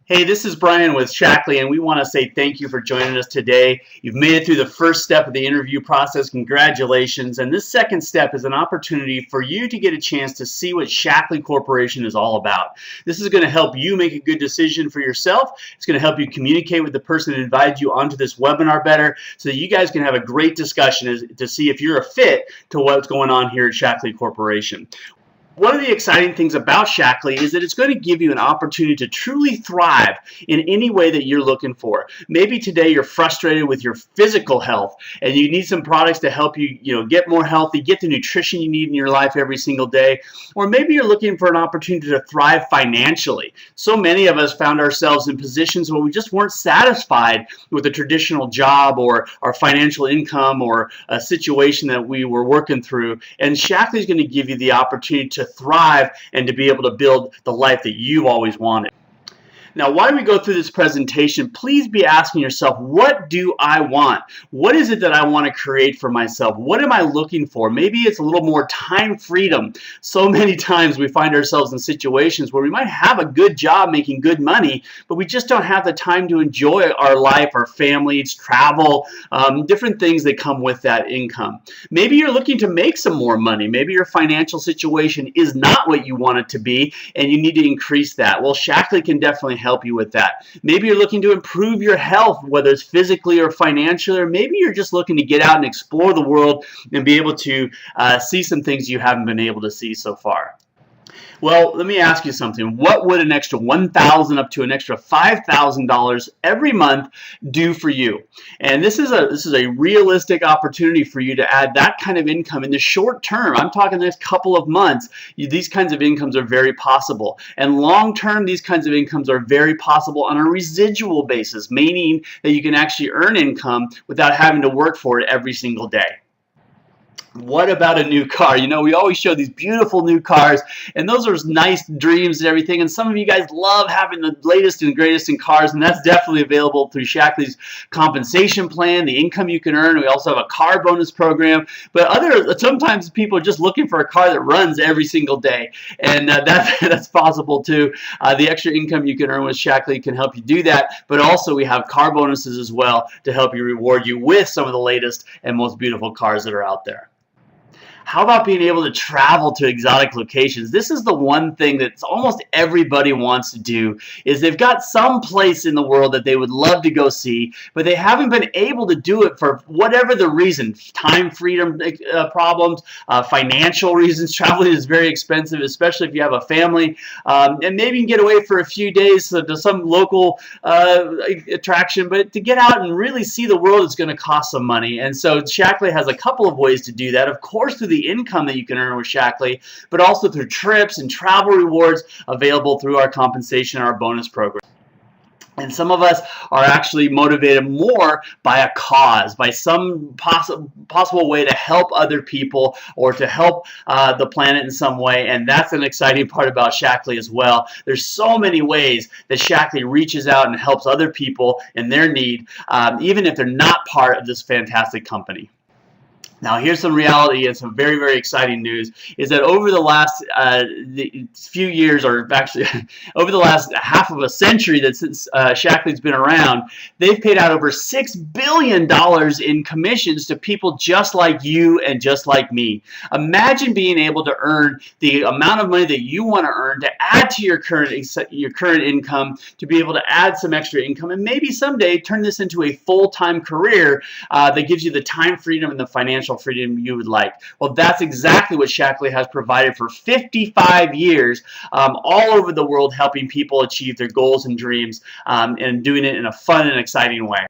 Hey, this is Brian with Shaklee, and we want to say thank you for joining us today. You've made it through the first step of the interview process. Congratulations. And this second step is an opportunity for you to get a chance to see what Shaklee Corporation is all about. This is going to help you make a good decision for yourself. It's going to help you communicate with the person that invited you onto this webinar better so that you guys can have a great discussion to see if you're a fit to what's going on here at Shaklee Corporation. One of the exciting things about Shaklee is that it's going to give you an opportunity to truly thrive in any way that you're looking for. Maybe today you're frustrated with your physical health and you need some products to help you, get more healthy, get the nutrition you need in your life every single day. Or maybe you're looking for an opportunity to thrive financially. So many of us found ourselves in positions where we just weren't satisfied with a traditional job or our financial income or a situation that we were working through. And Shaklee is going to give you the opportunity to thrive and to be able to build the life that you've always wanted. Now, while we go through this presentation, please be asking yourself, what do I want? What is it that I want to create for myself? What am I looking for? Maybe it's a little more time freedom. So many times we find ourselves in situations where we might have a good job making good money, but we just don't have the time to enjoy our life, our families, travel, different things that come with that income. Maybe you're looking to make some more money. Maybe your financial situation is not what you want it to be, and you need to increase that. Well, Shaklee can definitely help you with that. Maybe you're looking to improve your health, whether it's physically or financially, or maybe you're just looking to get out and explore the world and be able to see some things you haven't been able to see so far. Well, let me ask you something. What would an extra $1,000 up to an extra $5,000 every month do for you? And this is a realistic opportunity for you to add that kind of income in the short term. I'm talking the next couple of months. These kinds of incomes are very possible. And long term, these kinds of incomes are very possible on a residual basis, meaning that you can actually earn income without having to work for it every single day. What about a new car? We always show these beautiful new cars, and those are nice dreams and everything, and some of you guys love having the latest and greatest in cars, and that's definitely available through Shaklee's compensation plan, the income you can earn. We also have a car bonus program, but sometimes people are just looking for a car that runs every single day, and that's possible too. The extra income you can earn with Shaklee can help you do that, but also we have car bonuses as well to help you reward you with some of the latest and most beautiful cars that are out there. How about being able to travel to exotic locations? This is the one thing that almost everybody wants to do, is they've got some place in the world that they would love to go see, but they haven't been able to do it for whatever the reason. Time freedom problems, financial reasons. Traveling is very expensive, especially if you have a family. And maybe you can get away for a few days to some local attraction, but to get out and really see the world is going to cost some money. And so Shaklee has a couple of ways to do that. Of course, through the income that you can earn with Shaklee, but also through trips and travel rewards available through our compensation and our bonus program. And some of us are actually motivated more by a cause, by some possible way to help other people or to help the planet in some way. And that's an exciting part about Shaklee as well. There's so many ways that Shaklee reaches out and helps other people in their need, even if they're not part of this fantastic company. Now, here's some reality and some very, very exciting news, is that over the last few years, or actually over the last half of a century that since Shaklee's been around, they've paid out over $6 billion in commissions to people just like you and just like me. Imagine being able to earn the amount of money that you want to earn to add to your current income, to be able to add some extra income, and maybe someday turn this into a full-time career that gives you the time freedom and the financial freedom you would like. Well, that's exactly what Shaklee has provided for 55 years all over the world, helping people achieve their goals and dreams and doing it in a fun and exciting way.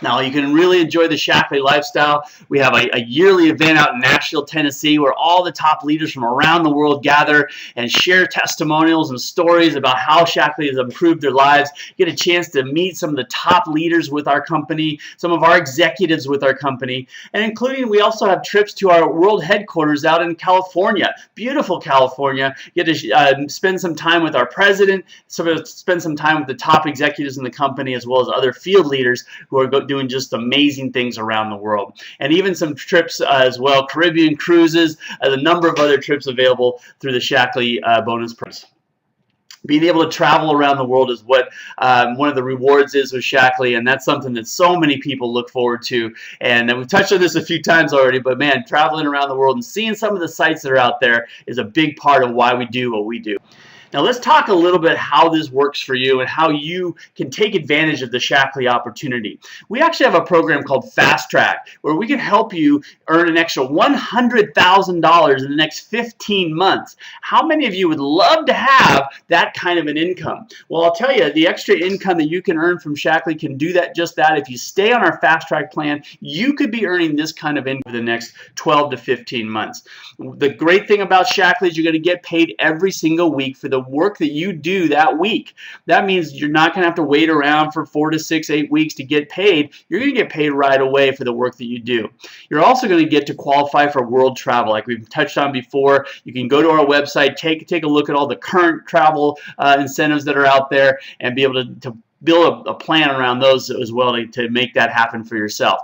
Now, you can really enjoy the Shaklee lifestyle. We have a yearly event out in Nashville, Tennessee, where all the top leaders from around the world gather and share testimonials and stories about how Shaklee has improved their lives. Get a chance to meet some of the top leaders with our company, some of our executives with our company, and including we also have trips to our world headquarters out in California, beautiful California. You get to spend some time with our president, spend some time with the top executives in the company, as well as other field leaders who are doing just amazing things around the world. And even some trips as well, Caribbean cruises, a number of other trips available through the Shaklee bonus price. being able to travel around the world is what one of the rewards is with Shaklee, and that's something that so many people look forward to. And we've touched on this a few times already, but man, traveling around the world and seeing some of the sites that are out there is a big part of why we do what we do. Now let's talk a little bit how this works for you and how you can take advantage of the Shaklee opportunity. We actually have a program called Fast Track where we can help you earn an extra $100,000 in the next 15 months. How many of you would love to have that kind of an income? Well, I'll tell you, the extra income that you can earn from Shaklee can do just that. If you stay on our Fast Track plan, you could be earning this kind of income for the next 12 to 15 months. The great thing about Shaklee is you're going to get paid every single week for the work that you do that week. That means you're not going to have to wait around for 4 to 6, 8 weeks to get paid. You're going to get paid right away for the work that you do. You're also going to get to qualify for world travel. Like we've touched on before, you can go to our website, take a look at all the current travel incentives that are out there and be able to build a plan around those as well to make that happen for yourself.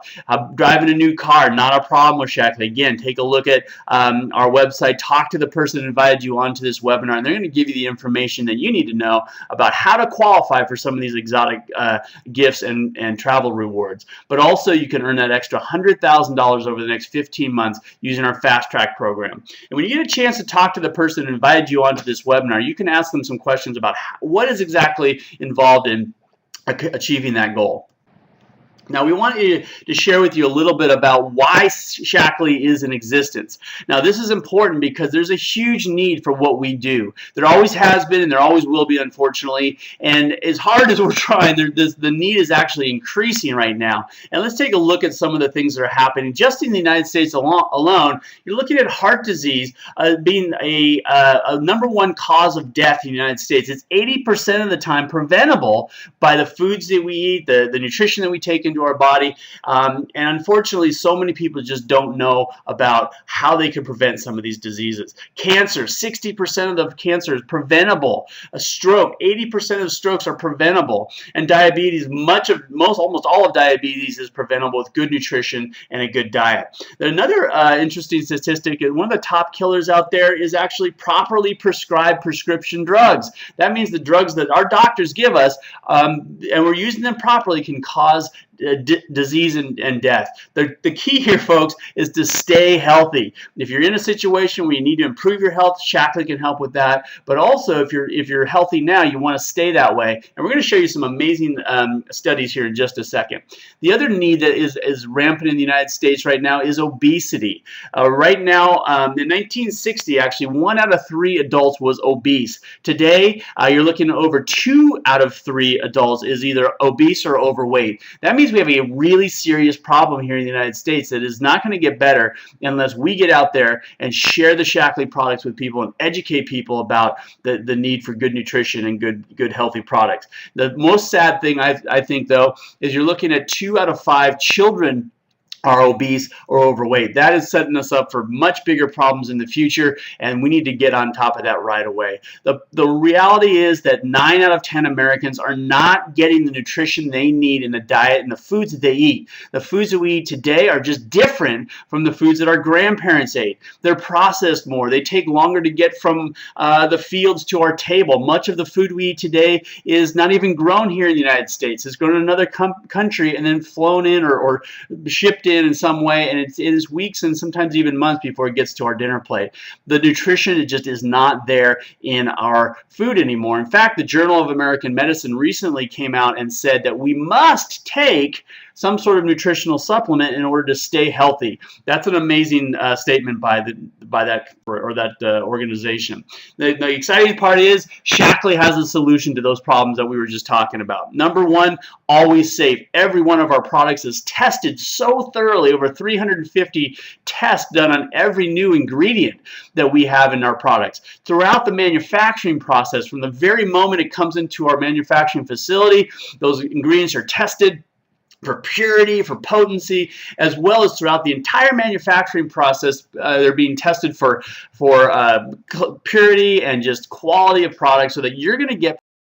Driving a new car, not a problem with Shaklee. Again, take a look at our website, talk to the person that invited you onto this webinar, and they're going to give you the information that you need to know about how to qualify for some of these exotic gifts and travel rewards. But also you can earn that extra $100,000 over the next 15 months using our Fast Track program. And when you get a chance to talk to the person that invited you onto this webinar, you can ask them some questions about what is exactly involved in achieving that goal. Now, we want to share with you a little bit about why Shaklee is in existence. Now, this is important because there's a huge need for what we do. There always has been and there always will be, unfortunately. And as hard as we're trying, the need is actually increasing right now. And let's take a look at some of the things that are happening. Just in the United States alone, you're looking at heart disease being a #1 cause of death in the United States. It's 80% of the time preventable by the foods that we eat, the nutrition that we take into our body, and unfortunately so many people just don't know about how they can prevent some of these diseases. Cancer, 60% of the cancer is preventable. A stroke, 80% of strokes are preventable. And diabetes, almost all of diabetes is preventable with good nutrition and a good diet. Another interesting statistic, one of the top killers out there is actually properly prescribed prescription drugs. That means the drugs that our doctors give us, and we're using them properly, can cause disease and death. The key here, folks, is to stay healthy. If you're in a situation where you need to improve your health, Shaklee can help with that. But also, if you're healthy now, you want to stay that way. And we're going to show you some amazing studies here in just a second. The other need that is rampant in the United States right now is obesity. Right now, in 1960, actually, 1 out of 3 adults was obese. Today, you're looking at over 2 out of 3 adults is either obese or overweight. That means we have a really serious problem here in the United States that is not going to get better unless we get out there and share the Shaklee products with people and educate people about the need for good nutrition and good healthy products. The most sad thing I think, though, is you're looking at 2 out of 5 children are obese or overweight. That is setting us up for much bigger problems in the future, and we need to get on top of that right away. The reality is that 9 out of 10 Americans are not getting the nutrition they need in the diet and the foods that they eat. The foods that we eat today are just different from the foods that our grandparents ate. They're processed more. They take longer to get from the fields to our table. Much of the food we eat today is not even grown here in the United States. It's grown in another country and then flown in or shipped in some way, and it is weeks and sometimes even months before it gets to our dinner plate. The nutrition just is not there in our food anymore. In fact, the Journal of American Medicine recently came out and said that we must take some sort of nutritional supplement in order to stay healthy. That's an amazing statement by that organization. The exciting part is Shaklee has a solution to those problems that we were just talking about. #1, always safe. Every one of our products is tested so thoroughly, over 350 tests done on every new ingredient that we have in our products. Throughout the manufacturing process, from the very moment it comes into our manufacturing facility, those ingredients are tested for purity, for potency, as well as throughout the entire manufacturing process. They're being tested for purity and just quality of product so that you're going to get